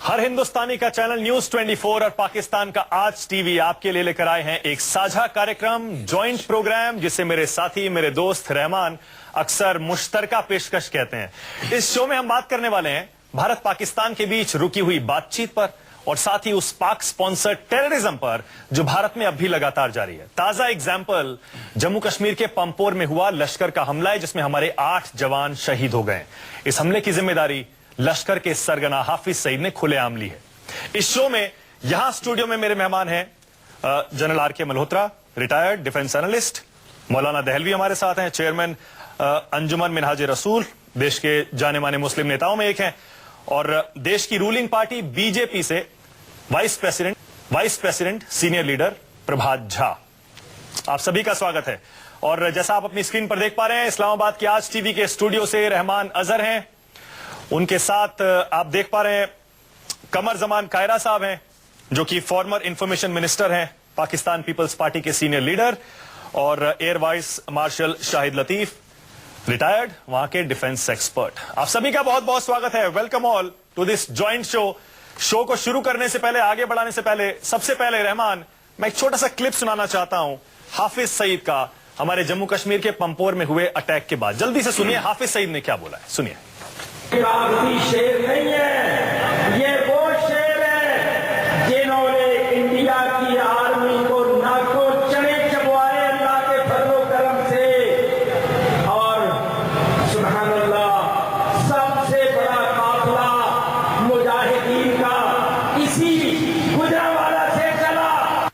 हर हिंदुस्तानी का channel news 24 और पाकिस्तान का आज टीवी आपके लिए लेकर आए हैं एक साझा कार्यक्रम, जॉइंट प्रोग्राम, जिसे मेरे साथी, मेरे दोस्त रहमान अक्सर मुश्तरका पेशकश कहते हैं। इस शो में हम बात करने वाले हैं भारत पाकिस्तान के बीच रुकी हुई बातचीत पर और साथ ही उस पाक स्पॉन्सर्ड टेररिज्म पर जो भारत में अब भी लगातार जारी है। ताजा एग्जाम्पल जम्मू कश्मीर के पंपोर में हुआ लश्कर का हमला है, जिसमें हमारे 8 जवान शहीद हो गए। इस हमले की जिम्मेदारी लश्कर के सरगना हाफिज सईद ने खुलेआम ली है। इस शो में यहां स्टूडियो में मेरे मेहमान हैं general R K. Malhotra, retired defence analyst, मौलाना दहलवी हमारे साथ हैं, चेयरमैन अंजुमन मिनहाज रसूल, देश के जाने माने मुस्लिम नेताओं में एक हैं, और देश की रूलिंग पार्टी बीजेपी से vice president senior leader Prabhat Jha. आप सभी का स्वागत है। और जैसा आप अपनी स्क्रीन पर देख पा रहे हैं, इस्लामाबाद के आज टीवी के स्टूडियो से रहमान अजहर हैं, उनके साथ आप देख पा रहे हैं कमर जमान कायरा साहब हैं, जो कि फॉर्मर इंफॉर्मेशन मिनिस्टर हैं, पाकिस्तान पीपल्स पार्टी के सीनियर लीडर, और air vice marshal Shahid Latif, retired, वहां के डिफेंस एक्सपर्ट। आप सभी का बहुत बहुत स्वागत है। Welcome all to this joint show. Show को शुरू करने से पहले, आगे बढ़ाने से पहले, सबसे पहले रहमान, मैं एक छोटा सा क्लिप सुनाना चाहता हूं हाफिज सईद का, हमारे जम्मू कश्मीर के पंपोर में हुए अटैक के बाद। जल्दी से सुनिए हाफिज सईद ने क्या बोला है, सुनिए। शेर नहीं है, ये वो शेर है जिन्होंने इंडिया की आर्मी को नाको चने चबवाए अल्लाह के फजलो करम से, और सुभान अल्लाह सबसे बड़ा काफिला मुजाहिदीन का इसी गुजरांवाला से चला।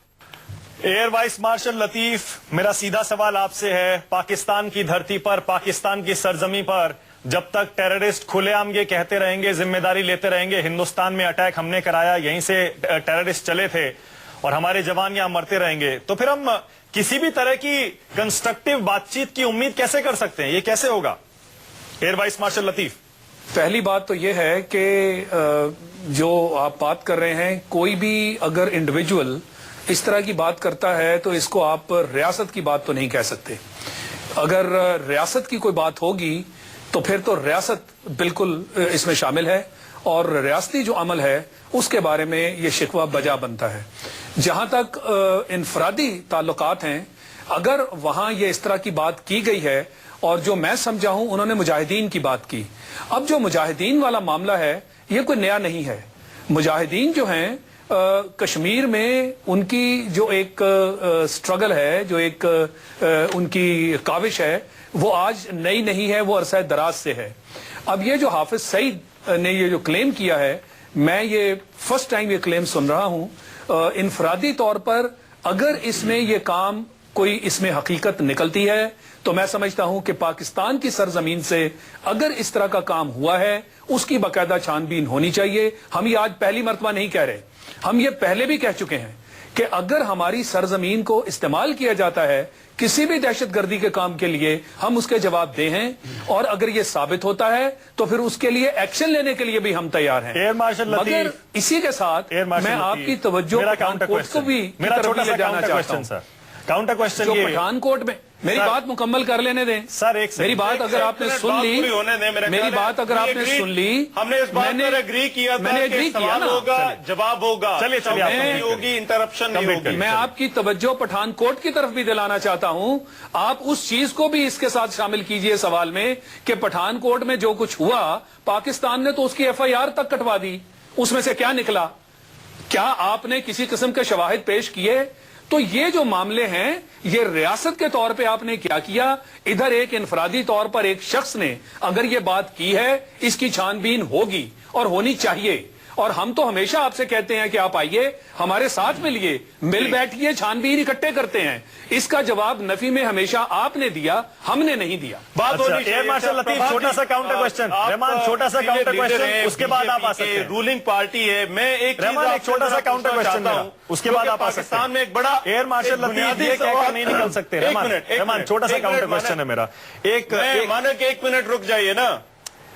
एयर वाइस मार्शल लतीफ, मेरा सीधा सवाल आपसे है, पाकिस्तान की धरती पर, पाकिस्तान की सरजमी पर जब तक टेररिस्ट खुलेआम ये कहते रहेंगे, जिम्मेदारी लेते रहेंगे, हिंदुस्तान में अटैक हमने कराया, यहीं से टेररिस्ट चले थे और हमारे जवान यहां मरते रहेंगे, तो फिर हम किसी भी तरह की कंस्ट्रक्टिव बातचीत की उम्मीद कैसे कर सकते हैं? ये कैसे होगा? Air vice marshal Latif. पहली बात तो ये है कि जो आप बात कर रहे हैं, कोई भी अगर इंडिविजुअल इस तरह की बात करता है तो इसको आप रियासत की बात तो नहीं कह सकते। अगर रियासत की कोई बात होगी तो फिर तो रियासत बिल्कुल इसमें शामिल है, और रियासती जो अमल है उसके बारे में ये शिकवा बजा बनता है। जहां तक इनफरादी ताल्लुकात हैं, अगर वहां ये इस तरह की बात की गई है, और जो मैं समझा हूं उन्होंने मुजाहिदीन की बात की। अब जो मुजाहिदीन वाला मामला है ये कोई नया नहीं है। मुजाहिदीन जो हैं कश्मीर में उनकी जो एक स्ट्रगल है, जो एक उनकी काविश है, वो आज नई नहीं है, वो अरसा दराज से है। अब ये जो हाफिज सईद ने ये जो क्लेम किया है, मैं ये फर्स्ट टाइम ये क्लेम सुन रहा हूं। इनफरादी तौर पर अगर इसमें ये काम कोई इसमें हकीकत निकलती है तो मैं समझता हूं कि पाकिस्तान की सरजमीन से अगर इस तरह का काम हुआ है उसकी बाकायदा छानबीन होनी चाहिए। हम ये आज पहली मर्तबा नहीं कह रहे, हम ये पहले भी कह चुके हैं कि अगर हमारी सरजमीन को इस्तेमाल किया जाता है किसी भी दहशतगर्दी के काम के लिए, हम उसके जवाब दे हैं, और अगर ये साबित होता है तो फिर उसके लिए एक्शन लेने के लिए भी हम तैयार हैं। एयर मार्शल मगर इसी के साथ मैं आपकी तवज्जो पठानकोट को भी मेरा छोटा सा काउंटर क्वेश्चन, जो पठानकोट में, मेरी बात मुकम्मल कर लेने दें सर, एक मेरी बात अगर आपने सुन ली, मेरी बात अगर आपने सुन ली, हमने इस बात पर एग्री किया था, मैंने एग्री किया ना, होगा, जवाब होगा, चलिए होगी, इंटरप्शन नहीं होगी। मैं आपकी तवज्जो पठानकोट की तरफ भी दिलाना चाहता हूं। आप उस चीज को भी इसके साथ शामिल कीजिए सवाल में कि पठानकोट में जो कुछ हुआ, पाकिस्तान ने तो उसकी FIR तक कटवा दी, उसमें से क्या निकला? क्या आपने किसी किस्म के शवाहिद पेश किए? तो ये जो मामले हैं, ये रियासत के तौर पे आपने क्या किया? इधर एक इनफरादी तौर पर एक शख्स ने अगर ये बात की है, इसकी छानबीन होगी और होनी चाहिए। और हम तो हमेशा आपसे कहते हैं कि आप आइए, हमारे साथ मिलिए, मिल बैठिए, छानबीन इकट्ठे करते हैं। इसका जवाब नफी में हमेशा आपने दिया, हमने नहीं दिया। बात एयर मार्शल लतीफ, छोटा सा काउंटर क्वेश्चन, रहमान, छोटा सा काउंटर क्वेश्चन, उसके बाद आप आ सकते हैं। रूलिंग पार्टी है, मैं एक छोटा सा काउंटर क्वेश्चन, उसके बाद आप आ सकते हैं। पाकिस्तान में एक बड़ा एयर मार्शल लतीफ ये कहकर नहीं निकल सकते। रहमान, छोटा सा काउंटर क्वेश्चन है मेरा। मानो कि 1 मिनट रुक जाइए ना,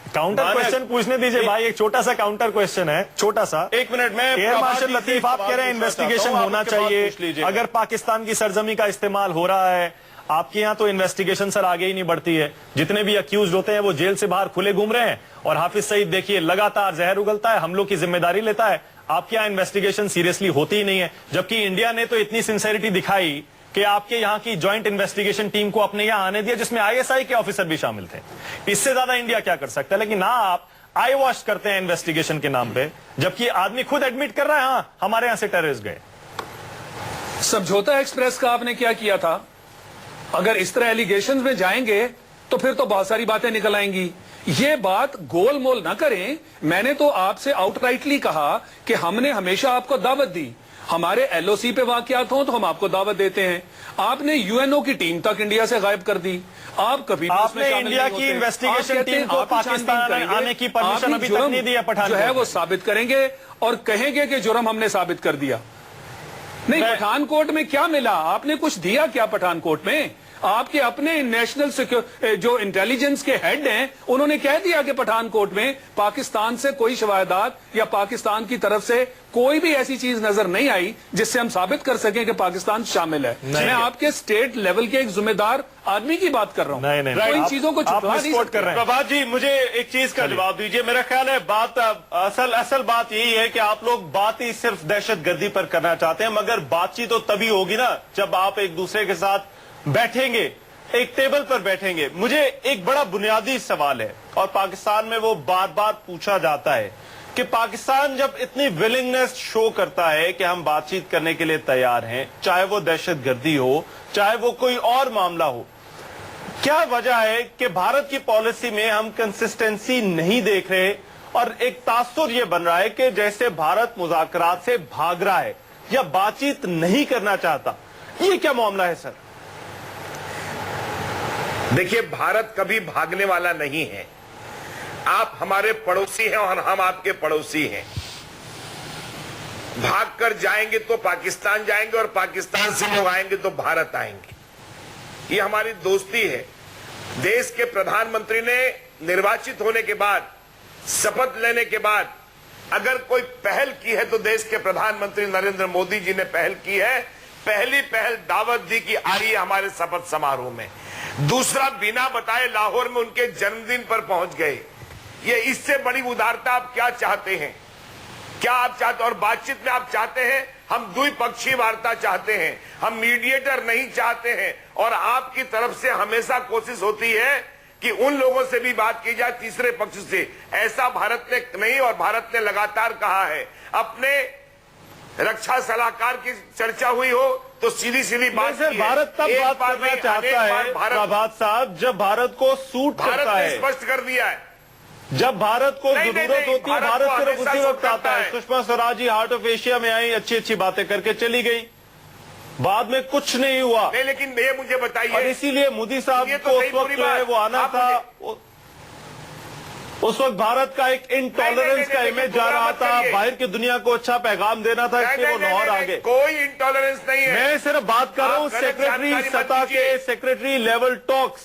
काउंटर क्वेश्चन पूछने दीजिए भाई, एक छोटा सा काउंटर क्वेश्चन है, छोटा सा। 1 मिनट में एयर मार्शल लतीफ, आप कह रहे हैं इन्वेस्टिगेशन होना चाहिए, अगर पाकिस्तान की सरजमी का इस्तेमाल हो रहा है, आपके यहाँ तो इन्वेस्टिगेशन सर आगे ही नहीं बढ़ती है, जितने भी अक्यूज होते हैं वो जेल से बाहर खुले घूम रहे हैं, और हाफिज सईद देखिए लगातार जहर उगलता है, हमलों की जिम्मेदारी लेता है। आपके यहाँ इन्वेस्टिगेशन सीरियसली होती ही नहीं है, जबकि इंडिया ने तो इतनी सिंसेरिटी दिखाई कि आपके यहाँ की ज्वाइंट इन्वेस्टिगेशन टीम को अपने यहाँ आने दिया, जिसमें ISI के ऑफिसर भी शामिल थे। इससे ज्यादा इंडिया क्या कर सकता है? लेकिन ना आप आई वॉश करते हैं इन्वेस्टिगेशन के नाम पे, जबकि आदमी खुद एडमिट कर रहा है हाँ हमारे यहाँ से टेररिस्ट गए। समझौता एक्सप्रेस का आपने क्या किया था? अगर इस तरह एलिगेशंस में जाएंगे तो फिर तो बहुत सारी बातें निकल आएंगी। ये बात गोल मोल ना करें। मैंने तो आपसे आउटराइटली कहा कि हमने हमेशा आपको दावत दी, हमारे LOC पे वाकयात हो तो हम आपको दावत देते हैं। आपने UNO की टीम तक इंडिया से गायब कर दी। आप कभी भी उसमें आपने शामिल इंडिया नहीं की होते। इन्वेस्टिगेशन आप कहते टीम हैं को आप ही छानबीन पाकिस्तान करेंगे। आने की परमिशन आप ही अभी तक जुर्म नहीं दी है पठानकोट जो है वो में। साबित करेंगे और कहेंगे कि जुर्म हमने साबित कर दिया। नहीं, पठानकोट में क्या मिला? आपने कुछ दिया क्या पठानकोट में? आपके अपने नेशनल जो इंटेलिजेंस के हेड हैं उन्होंने कह दिया कि पठानकोट में पाकिस्तान से कोई शवायदात या पाकिस्तान की तरफ से कोई भी ऐसी चीज नजर नहीं आई जिससे हम साबित कर सकें कि पाकिस्तान शामिल है। मैं आपके स्टेट लेवल के एक जिम्मेदार आदमी की बात कर रहा हूं। नहीं, तो इन चीजों को छुपा नहीं मिसकोट सकते। कर रहे हैं। प्रभात जी, मुझे एक चीज का जवाब दीजिए। मेरा ख्याल है बात असल बात यही है कि आप लोग बात ही सिर्फ दहशतगर्दी पर करना चाहते हैं, मगर बातचीत तो तभी होगी ना जब आप एक दूसरे के साथ बैठेंगे, एक टेबल पर बैठेंगे। मुझे एक बड़ा बुनियादी सवाल है और पाकिस्तान में वो बार बार पूछा जाता है कि पाकिस्तान जब इतनी विलिंगनेस शो करता है कि हम बातचीत करने के लिए तैयार हैं, चाहे वो दहशतगर्दी हो, चाहे वो कोई और मामला हो, क्या वजह है कि भारत की पॉलिसी में हम कंसिस्टेंसी नहीं देख रहे और एक तासुर ये बन रहा है कि जैसे भारत मुज़ाकरात से भाग रहा है या बातचीत नहीं करना चाहता? ये क्या मामला है सर? देखिए, भारत कभी भागने वाला नहीं है। आप हमारे पड़ोसी हैं और हम आपके पड़ोसी हैं। भाग कर जाएंगे तो पाकिस्तान जाएंगे और पाकिस्तान से लोग आएंगे तो भारत आएंगे। ये हमारी दोस्ती है। देश के प्रधानमंत्री ने निर्वाचित होने के बाद, शपथ लेने के बाद अगर कोई पहल की है तो देश के प्रधानमंत्री नरेंद्र मोदी जी ने पहल की है। पहली पहल दावत दी कि आइए हमारे शपथ समारोह में। दूसरा, बिना बताए लाहौर में उनके जन्मदिन पर पहुंच गए। ये इससे बड़ी उदारता आप क्या चाहते हैं? क्या आप चाहते? और बातचीत में आप चाहते हैं हम द्विपक्षीय वार्ता चाहते हैं, हम मीडिएटर नहीं चाहते हैं। और आपकी तरफ से हमेशा कोशिश होती है कि उन लोगों से भी बात की जाए तीसरे पक्ष से। ऐसा भारत ने नहीं, और भारत ने लगातार कहा है। अपने रक्षा सलाहकार की चर्चा हुई हो तो सीधी सीधी बात सर, की है। भारत तब एक बात बार करना नहीं, चाहता अनेक है बार भारत प्रभात साहब, जब भारत को सूट भारत करता ने है, स्पष्ट कर दिया है। जब भारत को नहीं, जरूरत नहीं, होती है, भारत भारत को सिर्फ हमेशा उसी सूट वक्त आता करता है। है। Sushma Swaraj ji heart of Asia में आई, अच्छी अच्छी बातें करके चली गई, बाद में कुछ नहीं हुआ। नहीं, लेकिन ये मुझे और बताइए, इसीलिए मोदी साहब ये को तो उस नहीं वक्त पूरी जो है बात। वो आना आप था। उस वक्त भारत का एक इंटॉलरेंस का नहीं, इमेज जा गुमराह रहा मत था, करिए। बाहर की दुनिया को अच्छा पैगाम देना था, इसलिए वो लाहौर आ गए। कोई इंटॉलरेंस नहीं है। मैं सिर्फ बात कर रहा हूं आप गलत सेक्रेटरी जानकारी मत सतह दीजिए। के सेक्रेटरी लेवल टॉक्स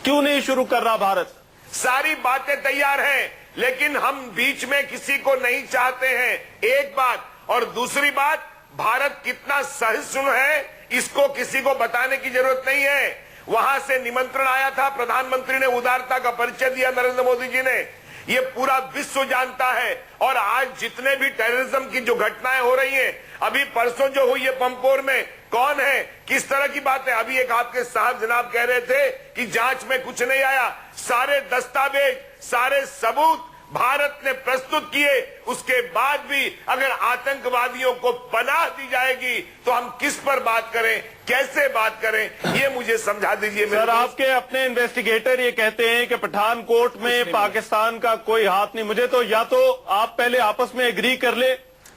क्यों नहीं शुरू कर रहा भारत? सारी बातें तैयार हैं, लेकिन हम बीच में किसी को नहीं चाहते हैं, एक बात। और दूसरी बात, भारत कितना सहिष्णु है इसको किसी को बताने की जरूरत नहीं है। वहां से निमंत्रण आया था, प्रधानमंत्री ने उदारता का परिचय दिया, नरेंद्र मोदी जी ने। ये पूरा विश्व जानता है। और आज जितने भी टेररिज्म की जो घटनाएं हो रही हैं, अभी परसों जो हुई है पंपोर में, कौन है, किस तरह की बात है? अभी एक आपके साहब जनाब कह रहे थे कि जांच में कुछ नहीं आया। सारे दस्तावेज, सारे सबूत भारत ने प्रस्तुत किए, उसके बाद भी अगर आतंकवादियों को पनाह दी जाएगी तो हम किस पर बात करें, कैसे बात करें, ये मुझे समझा दीजिए। सर, आपके अपने इन्वेस्टिगेटर ये कहते हैं कि पठानकोट में पाकिस्तान का कोई हाथ नहीं। मुझे तो या तो आप पहले आपस में एग्री कर ले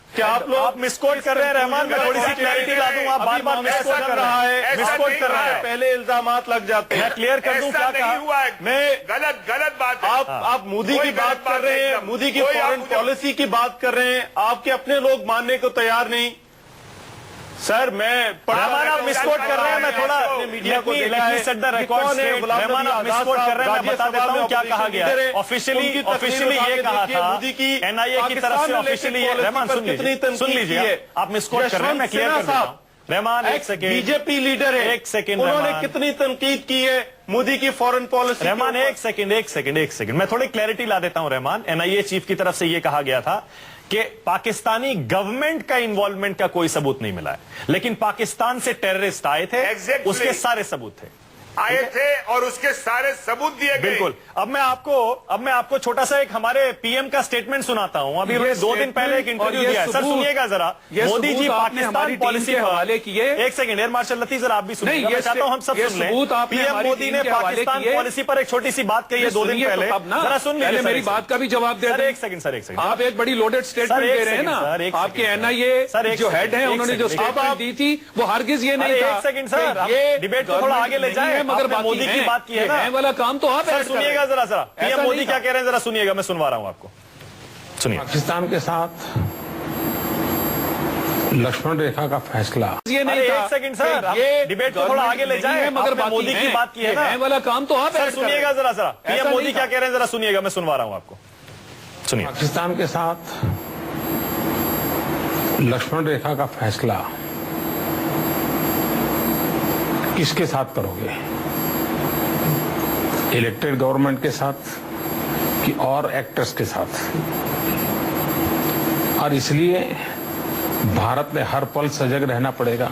कि आप लोग मिसकोट कर रहे हैं। रहमान, मैं थोड़ी सी क्लैरिटी ला दूं, आप बार बार मिसकोट कर रहा है, मिसकोट कर रहा है, पहले इल्जामात लग जाते हैं। मैं क्लियर कर दूं क्या नहीं हुआ कहा है। मैं। गलत बात है। आप मोदी कोई की गलत बात कर रहे हैं, एकदम। मोदी की कोई आप फॉरेन मुझे- पॉलिसी की बात कर रहे हैं, आपके अपने लोग मानने को तैयार नहीं। सर, मैं रहमान, आप मिसकोट कर रहे हैं। मैं थोड़ा मीडिया को देखा है, रहमान आप मिसकोट कर रहे हैं। मैं बता देता हूं क्या कहा गया। ऑफिशियली ये कहा था मोदी की NIA की तरफ से ऑफिशियली। रहमान सुन लीजिए, आप मिसकोट कर रहे हैं, मैं क्लियर कर देता हूं। रहमान एक सेकेंड, बीजेपी लीडर है, एक सेकेंड, उन्होंने रहमान। कितनी तनकीद की है मोदी की फॉरेन पॉलिसी। रहमान एक सेकंड, मैं थोड़ी क्लैरिटी ला देता हूं। रहमान, एनआईए चीफ की तरफ से यह कहा गया था कि पाकिस्तानी गवर्नमेंट का इन्वॉल्वमेंट का कोई सबूत नहीं मिला है, लेकिन पाकिस्तान से टेररिस्ट आए थे, Exactly. उसके सारे सबूत थे, आए थे और उसके सारे सबूत दिए गए। बिल्कुल। अब मैं आपको छोटा सा एक हमारे पीएम का स्टेटमेंट सुनाता हूं। अभी उन्होंने 2 दिन पहले एक इंटरव्यू दिया है। सर सुनिएगा जरा, मोदी जी पाकिस्तान पॉलिसी के हवाले किए। एक सेकंड एयर मार्शल लतीफ, जरा आप भी सुनिए, मैं चाहता हूं हम सब सुन लें। पीएम मोदी ने पाकिस्तान पॉलिसी पर एक छोटी सी बात कही है 2 दिन पहले, जरा सुन लीजिए। मेरी बात का भी जवाब दे सर दें। एक सेकंड, आप एक बड़ी लोडेड स्टेटमेंट दे रहे हैं ना। आपके एनआईए जो हेड है उन्होंने जो स्टेटमेंट दी थी वो हरगिज ये नहीं था। एक सेकंड सर, ये डिबेट को थोड़ा आगे ले जाए, मगर मोदी की बात की है ना, वाला काम तो आप सर सुनिएगा जरा पीएम मोदी क्या कह रहे हैं, जरा सुनिएगा, मैं सुनवा रहा हूं आपको, सुनिए। पाकिस्तान के साथ लक्ष्मण रेखा का फैसला ये नहीं था। एक सेकंड सर, ये डिबेट को थोड़ा आगे ले जाए, मगर मोदी की बात की है ना, वाला काम तो आप सर सुनिएगा जरा पीएम मोदी क्या कह रहे हैं, जरा सुनिएगा, मैं सुनवा रहा हूं आपको, सुनिए। पाकिस्तान के साथ लक्ष्मण रेखा का फैसला किसके साथ करोगे? इलेक्टेड गवर्नमेंट के साथ कि और एक्टर्स के साथ? और इसलिए भारत में हर पल सजग रहना पड़ेगा,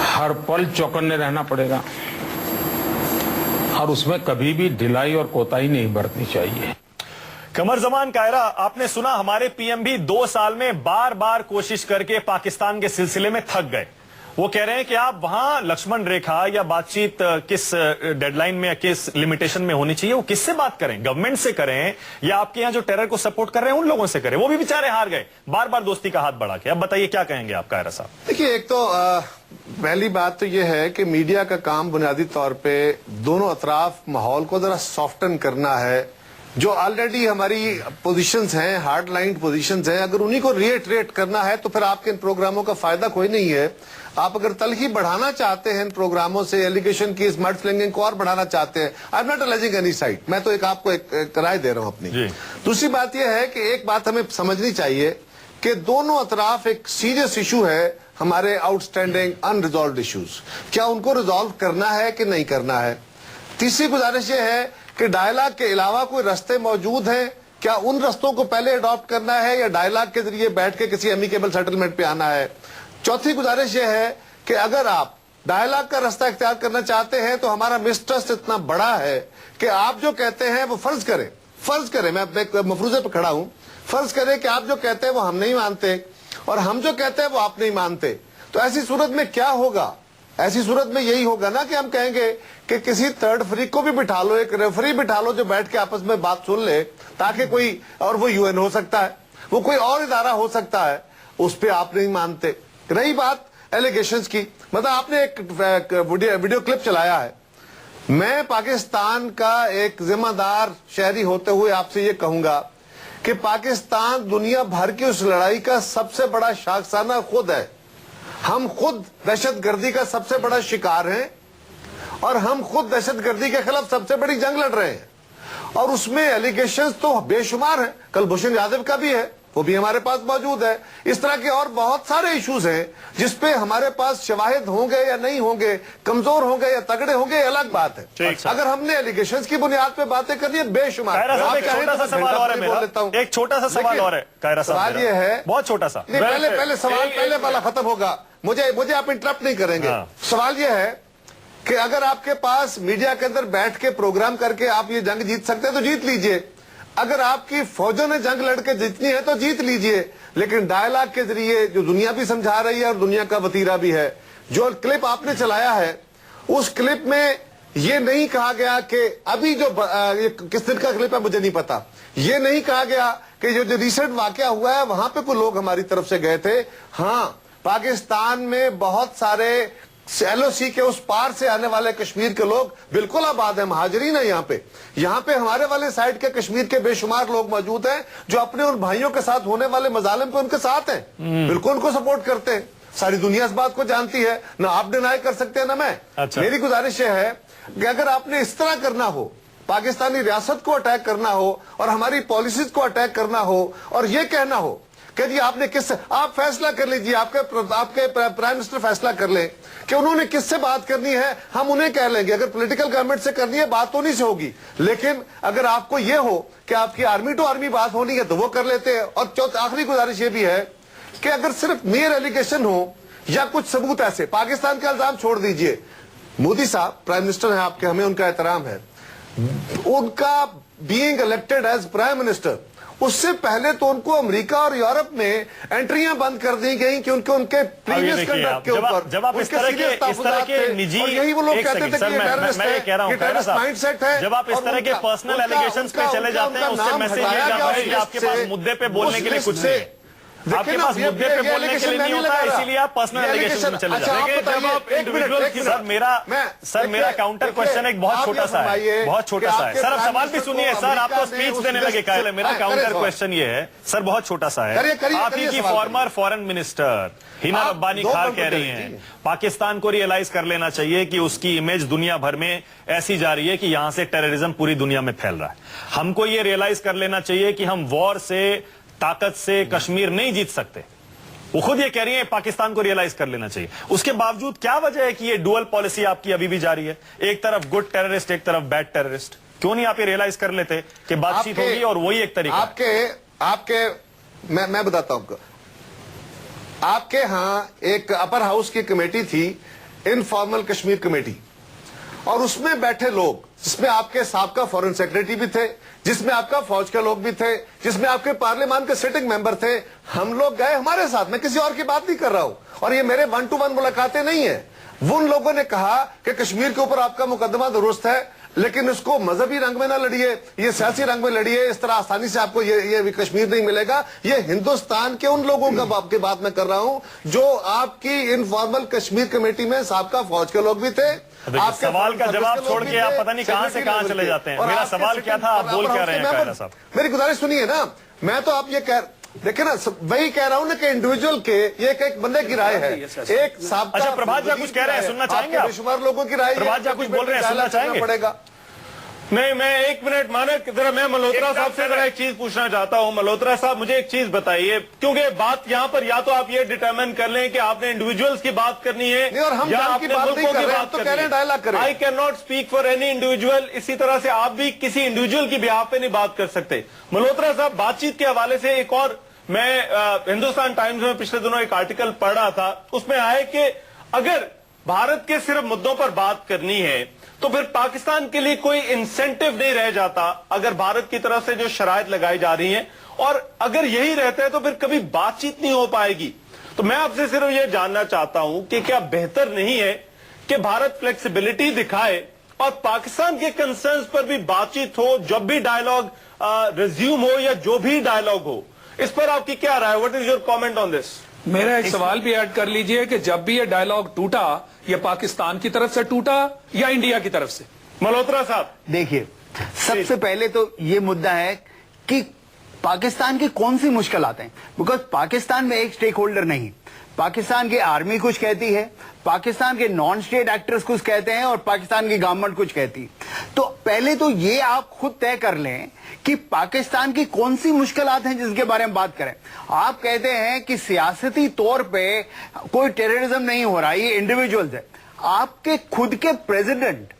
हर पल चौकन्ने रहना पड़ेगा और उसमें कभी भी ढिलाई और कोताही नहीं बरतनी चाहिए। कमर जमान कायरा, आपने सुना हमारे पीएम भी 2 साल में बार बार कोशिश करके पाकिस्तान के सिलसिले में थक गए। वो कह रहे हैं कि आप वहां लक्ष्मण रेखा या बातचीत किस डेडलाइन में या किस लिमिटेशन में होनी चाहिए, वो किससे बात करें, गवर्नमेंट से करें या आपके यहां जो टेरर को सपोर्ट कर रहे हैं उन लोगों से करें? वो भी बेचारे हार गए बार बार दोस्ती का हाथ बढ़ा के। अब बताइए क्या कहेंगे आप कायरा साहब? देखिए, एक तो पहली बात तो यह है कि मीडिया का काम बुनियादी तौर पे दोनों अतराफ माहौल को जरा सॉफ्टन करना है। जो ऑलरेडी हमारी पोजीशंस हैं, हार्ड लाइन पोजीशंस हैं, अगर उन्हीं को रिएटरेट करना है तो फिर आपके इन प्रोग्रामों का फायदा कोई नहीं है। आप अगर तलखी बढ़ाना चाहते हैं इन प्रोग्रामों से, एलिगेशन की इस मड फ्लिंगिंग को और बढ़ाना चाहते हैं, I am not alleging any side, मैं तो आपको एक राय दे रहा हूं अपनी। दूसरी बात यह है कि एक बात हमें समझनी चाहिए कि दोनों अतराफ एक सीरियस इशू है हमारे आउटस्टैंडिंग अनरिजॉल्व्ड इश्यूज, क्या उनको रिजॉल्व करना है कि नहीं करना है। तीसरी गुजारिश यह है कि डायलॉग के अलावा कोई रास्ते मौजूद हैं, क्या उन रास्तों को पहले अडॉप्ट करना है या डायलॉग के जरिए बैठ के किसी एमिकेबल सेटलमेंट पे आना है। चौथी गुजारिश यह है कि अगर आप डायलॉग का रास्ता इख्तियार करना चाहते हैं तो हमारा मिसट्रस्ट इतना बड़ा है कि आप जो कहते हैं वो फर्ज करें, मैं मफरूजे पे खड़ा हूं, फर्ज करें कि आप जो कहते हैं वो हम नहीं मानते और हम जो कहते हैं वो आप नहीं मानते, तो ऐसी सूरत में क्या होगा? ऐसी सूरत में यही होगा ना कि हम कहेंगे कि किसी थर्ड फ्रीक को भी बिठा लो, एक रेफरी बिठा लो जो बैठ के आपस में बात सुन ले, ताकि कोई, और वो यूएन हो सकता है, वो कोई और इदारा हो सकता है, उस पर आप नहीं मानते। रही बात एलिगेशंस की, मतलब आपने एक वीडियो क्लिप चलाया है। मैं पाकिस्तान का एक जिम्मेदार शहरी होते हुए आपसे ये कहूंगा कि पाकिस्तान दुनिया भर की उस लड़ाई का सबसे बड़ा शाखसाना खुद है। हम खुद दहशतगर्दी का सबसे बड़ा शिकार हैं और हम खुद दहशतगर्दी के खिलाफ सबसे बड़ी जंग लड़ रहे हैं, और उसमें एलिगेशंस तो बेशुमार हैं। कुलभूषण यादव का भी है, वो भी हमारे पास मौजूद है। इस तरह के और बहुत सारे इश्यूज हैं जिसपे हमारे पास शवाहिद होंगे या नहीं होंगे, कमजोर होंगे या तगड़े होंगे, अलग बात है। अगर हमने एलिगेशंस की बुनियाद पे बातें करनी है बेशुमार। एक छोटा सा सवाल और है मेरा, एक छोटा सा सवाल और है कायरा साहब, सवाल ये है, बहुत छोटा सा, पहले सवाल पहले वाला खत्म होगा, मुझे आप इंटरप्ट नहीं करेंगे। सवाल ये है कि अगर आपके पास मीडिया के अंदर बैठ के प्रोग्राम करके आप ये जंग जीत सकते हैं तो जीत लीजिए, अगर आपकी फौजों ने जंग लड़के जीतनी है तो जीत लीजिए, लेकिन डायलॉग के जरिए जो दुनिया भी समझा रही है और दुनिया का वतीरा भी है। जो क्लिप आपने चलाया है उस क्लिप में ये नहीं कहा गया कि अभी जो किस दिन का क्लिप है मुझे नहीं पता, ये नहीं कहा गया कि जो रिसेंट वाकया हुआ है वहां पे कोई लोग हमारी तरफ से गए थे। हाँ, पाकिस्तान में बहुत सारे एलओसी के उस पार से आने वाले कश्मीर के लोग बिल्कुल आबाद है, महाजरीन है यहाँ पे हमारे वाले साइड के कश्मीर के बेशुमार लोग मौजूद हैं जो अपने उन भाइयों के साथ होने वाले मजालिम पे उनके साथ हैं, बिल्कुल उनको सपोर्ट करते हैं। सारी दुनिया इस बात को जानती है, ना आप डिनाई कर सकते हैं ना मैं। अच्छा। मेरी गुजारिश यह है कि अगर आपने इस तरह करना हो, पाकिस्तानी रियासत को अटैक करना हो और हमारी पॉलिसीज को अटैक करना हो और ये कहना हो کہ جی آپ نے کس سے, آپ فیصلہ کر لیجیے, آپ کے پرائم منسٹر فیصلہ کر لیں کہ انہوں نے کس سے بات کرنی ہے, ہم انہیں کہہ لیں گے. اگر پولیٹیکل گورنمنٹ سے کرنی ہے بات تو انہیں سے ہوگی, لیکن اگر آپ کو یہ ہو کہ آپ کی آرمی ٹو آرمی بات ہونی ہے تو وہ کر لیتے ہیں. اور آخری گزارش یہ بھی ہے کہ اگر صرف میئر ایلیگیشن ہو یا کچھ ثبوت ایسے, پاکستان کا الزام چھوڑ دیجئے, مودی صاحب پرائم منسٹر ہیں آپ کے, ہمیں ان کا احترام ہے, ان کا being elected as prime minister, اس سے پہلے تو ان کو امریکہ اور یورپ میں انٹریاں بند کر دی گئیں کہ ان کے پریویس کنڈکٹ کے اوپر جب آپ اس طرح کے نجی, اور یہی وہ لوگ کہتے تھے کہ یہ ٹیررسٹ ہے, یہ ٹیررسٹ مائنڈ سیٹ ہے. جب آپ اس طرح کے پرسنل ایلیگیشنز پہ چلے جاتے ہیں, اس سے میسج یہ جاتا ہے کہ آپ کے پاس مدعے پہ بولنے کے لیے کچھ نہیں ہے, آپ کے پاس مدعے پہ بولنے کے لیے نہیں ہوتا, اسی لیے آپ پرسنل ایلیگیشن میں چلے جاتے ہیں. جب آپ انڈیویجول کی, سر میرا کاؤنٹر کوشچن ایک بہت چھوٹا سا ہے, بہت چھوٹا سا ہے. سر اب سوال بھی سنیے, سر آپ تو اسپیچ دینے لگے, میرا کاؤنٹر کوشچن یہ ہے سر, بہت چھوٹا سا ہے. آپ ہی کی فارمر فورن منسٹر ہینا ربانی خان کہہ رہی ہیں پاکستان کو ریئلائز کر لینا چاہیے کہ اس کی امیج دنیا بھر میں ایسی جا رہی ہے کہ یہاں سے ٹیررزم پوری دنیا میں پھیل رہا ہے. ہم کو یہ ریئلائز کر لینا چاہیے کہ ہم وار سے, طاقت سے کشمیر نہیں جیت سکتے. وہ خود یہ کہہ رہی ہیں پاکستان کو ریئلائز کر لینا چاہیے. اس کے باوجود کیا وجہ ہے کہ یہ ڈوئل پالیسی آپ کی ابھی بھی جاری ہے, ایک طرف گڈ ٹیررسٹ, ایک طرف بیڈ ٹیررسٹ؟ کیوں نہیں آپ یہ ریئلائز کر لیتے کہ بات چیت ہوگی اور وہی ایک طریقہ آپ کے میں بتاتا ہوں, آپ کے ہاں ایک اپر ہاؤس کی کمیٹی تھی, انفارمل کشمیر کمیٹی, اور اس میں بیٹھے لوگ جس میں آپ کے سابقہ فورن سیکریٹری بھی تھے, جس میں آپ کا فوج کے لوگ بھی تھے, جس میں آپ کے پارلیمان کے سٹنگ ممبر تھے, ہم لوگ گئے ہمارے ساتھ, میں کسی اور کی بات نہیں کر رہا ہوں, اور یہ میرے 1-to-1 ملاقاتیں نہیں ہیں. ان لوگوں نے کہا کہ کشمیر کے اوپر آپ کا مقدمہ درست ہے, لیکن اس کو مذہبی رنگ میں نہ لڑیے, یہ سیاسی رنگ میں لڑیے, اس طرح آسانی سے آپ کو یہ کشمیر نہیں ملے گا. یہ ہندوستان کے ان لوگوں کا آپ کی بات میں کر رہا ہوں جو آپ کی انفارمل کشمیر کمیٹی میں سابقہ فوج کے لوگ بھی تھے. آپ سوال کا جواب چھوڑ کے آپ پتہ نہیں کہاں سے کہاں چلے جاتے ہیں. میرا سوال کیا تھا, آپ بول کیا رہے ہیں قائدہ صاحب؟ میری گزارش سنیے نا, میں تو آپ یہ دیکھیں نا, وہی کہہ رہا ہوں نا کہ انڈیویجول کے یہ ایک بندے کی رائے ہے, ایک سابقہ. اچھا پربھات جی کچھ کہہ رہے ہیں, سننا چاہیں گے آپ؟ بے شمار لوگوں کی رائے, پربھات جی کچھ بول رہے ہیں, سننا چاہیں گے؟ پڑے گا. نہیں, میں ایک منٹ مانے ذرا, میں ملہوترا صاحب سے ذرا ایک چیز پوچھنا چاہتا ہوں. ملہوترا صاحب مجھے ایک چیز بتائیے, کیونکہ بات یہاں پر یا تو آپ یہ ڈیٹرمن کر لیں کہ آپ نے انڈیویجولز کی بات کرنی ہے یا آپ نے ملکوں کی بات کرنی ہے. I can not speak for any individual, اسی طرح سے آپ بھی کسی انڈیویجول کی بیہاف پہ نہیں بات کر سکتے. ملہوترا صاحب بات چیت کے حوالے سے ایک اور, میں ہندوستان ٹائمز میں پچھلے دنوں ایک آرٹیکل پڑھ رہا تھا, اس میں آئے کہ اگر بھارت کے صرف مدوں پر بات کرنی ہے تو پھر پاکستان کے لیے کوئی انسینٹو نہیں رہ جاتا اگر بھارت کی طرف سے جو شرائط لگائی جا رہی ہیں, اور اگر یہی رہتا ہے تو پھر کبھی بات چیت نہیں ہو پائے گی. تو میں آپ سے صرف یہ جاننا چاہتا ہوں کہ کیا بہتر نہیں ہے کہ بھارت فلیکسیبلٹی دکھائے اور پاکستان کے کنسرنز پر بھی بات چیت ہو, جب بھی ڈائیلاگ ریزیوم ہو یا جو بھی ڈائیلاگ ہو, اس پر آپ کی کیا رائے؟ What is your comment on this? میرا ایک سوال بھی ایڈ کر لیجئے کہ جب بھی یہ ڈائیلاگ ٹوٹا, یہ پاکستان کی طرف سے ٹوٹا یا انڈیا کی طرف سے؟ ملہوترا صاحب دیکھیے, سب سے پہلے تو یہ مدعا ہے کہ پاکستان کی کون سی مشکلات ہیں, بیکاز پاکستان میں ایک سٹیک ہولڈر نہیں. پاکستان کی آرمی کچھ کہتی ہے, پاکستان کے نان اسٹیٹ ایکٹرز کچھ کہتے ہیں, اور پاکستان کی گورنمنٹ کچھ کہتی. تو پہلے تو یہ آپ خود طے کر لیں کہ پاکستان کی کون سی مشکلات ہیں جس کے بارے میں بات کریں. آپ کہتے ہیں کہ سیاسی طور پہ کوئی ٹیررزم نہیں ہو رہا, یہ انڈیویجولز ہے. آپ کے خود کے پریزیڈنٹ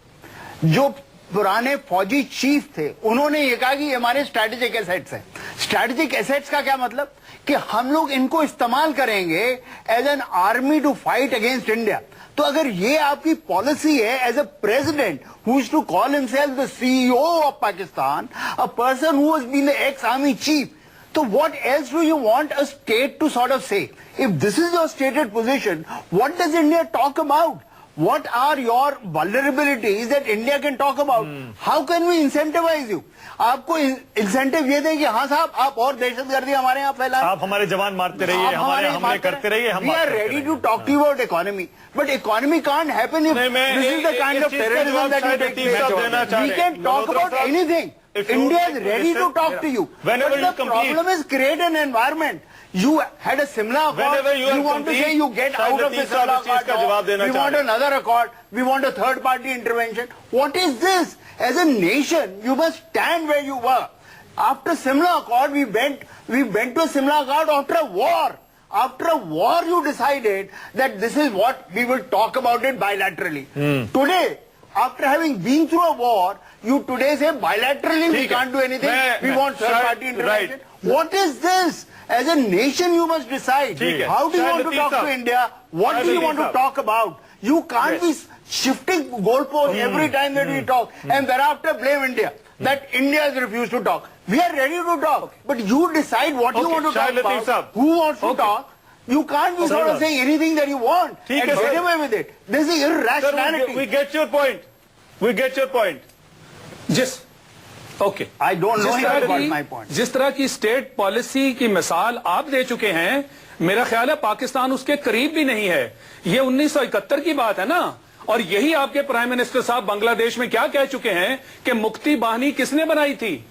جو پرانے فوجی چیف تھے, انہوں نے یہ کہا کہ یہ ہمارے اسٹریٹجک ایسیٹس ہیں. اسٹریٹجک ایسیٹس کا کیا مطلب؟ کہ ہم لوگ ان کو استعمال کریں گے as an army to fight against India. تو اگر یہ آپ کی پالیسی ہے as a president who is to call himself the CEO of Pakistan, a person who has been the ex-army chief, so what else do you want a state to sort of say? If this is your stated position, what does India talk about? What are your vulnerabilities that India can talk about? How can we incentivize you? آپ کو incentive یہ دیں کہ ہاں صاحب آپ اور دہشت گردی ہمارے یہاں پھیلائیں, آپ ہمارے جوان مارتے رہیے, ہمارے حملے کرتے رہیے. We are ready to talk to you about economy, but economy can't happen if this is the kind of terrorism that you take place. We can talk about anything. India is ready to talk to you. But the problem is create an environment. You had a Simla accord, you want to say you get out of the Simla accord, we want another accord, we want a third party intervention. What is this? As a nation, you must stand where you were. After Simla Accord, we went to a Simla Accord after a war. After a war, you decided that this is what we will talk about it bilaterally. Today, after having been through a war, you today say bilaterally we can't do anything. We want third-party intervention. What is this? As a nation, you must decide. How do you want to talk to India? What do you want to talk about? You can't be shifting goalposts every time that we talk and thereafter blame India. That India has refused to talk. We are ready to talk. But you decide what you want to talk about. Who wants to talk? You can't be sort of saying anything that you want and get away with it. This is irrationality. We get your point. We get your point. Okay I don't know if I got my point. जिस तरह की state policy की मिसाल आप दे चुके हैं, मेरा ख्याल है पाकिस्तान उसके करीब भी नहीं है। ये 1971 की बात है ना, और यही आपके प्राइम मिनिस्टर साहब बांग्लादेश में क्या कह चुके हैं कि मुक्ति बाहिनी किसने बनाई थी।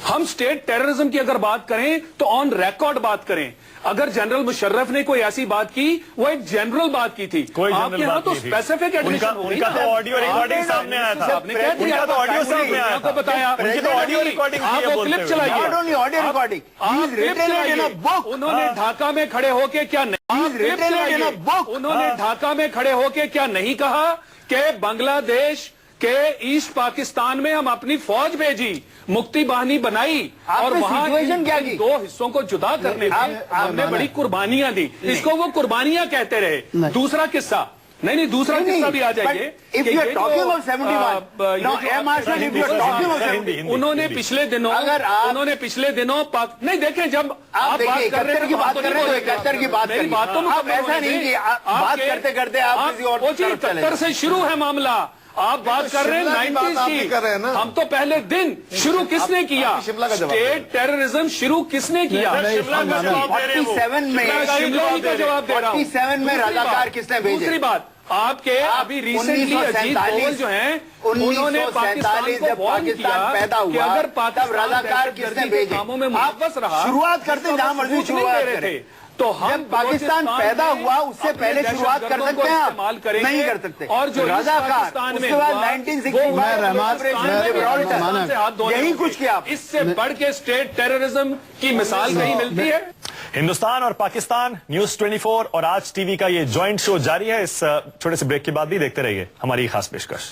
हम स्टेट टेररिज्म की अगर बात करें तो ऑन रिकॉर्ड बात करें। अगर जनरल मुशर्रफ ने कोई ऐसी बात की, वो एक जनरल बात की थी। आपके यहाँ तो स्पेसिफिक एडमिशन उनका तो ऑडियो रिकॉर्डिंग सामने आया था। आपने क्या किया? उनका तो ऑडियो सामने आया था। बताया उनकी तो ऑडियो रिकॉर्डिंग आप वो क्लिप चलाइए। Not only audio recording. आप क्लिप चलाइए। उन्होंने ढाका में खड़े होके क्या उन्होंने ढाका में खड़े होके क्या नहीं कहा कि बांग्लादेश के ईस्ट पाकिस्तान में हम अपनी फौज भेजी, मुक्ति बाहिनी बनाई और वहां क्या की? दो हिस्सों को जुदा करने में हमने बड़ी कुर्बानियां दी। इसको वो कुर्बानियां कहते रहे। दूसरा किस्सा नहीं, दूसरा किस्सा भी आ जाइए। If you are talking of 71, now MRC, if you are talking of 70, उन्होंने पिछले दिनों नहीं देखें, जब आप बात कर रहे हैं की बात कर रहे हैं, 71 की बात करिए। बात तो आप ऐसा नहीं कि बात करते करते आप किसी और तरफ चले 71 से शुरू है मामला। आप बात कर रहे हैं 90s की। हम तो पहले दिन शुरू किसने किया? स्टेट टेररिज्म शुरू किसने किया? 47 में शिमला का जवाब दे रहा हूं। 47 में रजाकार किसने भेजे? दूसरी बात, आपके अभी रिसेंटली अजीत डोभाल जो हैं, उन्होंने पाकिस्तान को वार्न किया पैदा कि हुआ अगर तब पाकिस्तान रजाकार किसने भेजे? कामों में मुलव्वस रहा, शुरुआत करते जहां मर्जी शुरुआत करें। तो हम पाकिस्तान पैदा हुआ उससे पहले शुरुआत कर सकते हैं, आप नहीं कर सकते। और जो रजाकार उसके बाद 1965 यही कुछ किया। इससे बढ़ के स्टेट टेररिज्म की मिसाल कहीं मिलती है? हिंदुस्तान और पाकिस्तान, न्यूज 24 और आज टीवी का ये जॉइंट शो जारी है। इस छोटे से ब्रेक के बाद भी देखते रहिए हमारी खास पेशकश।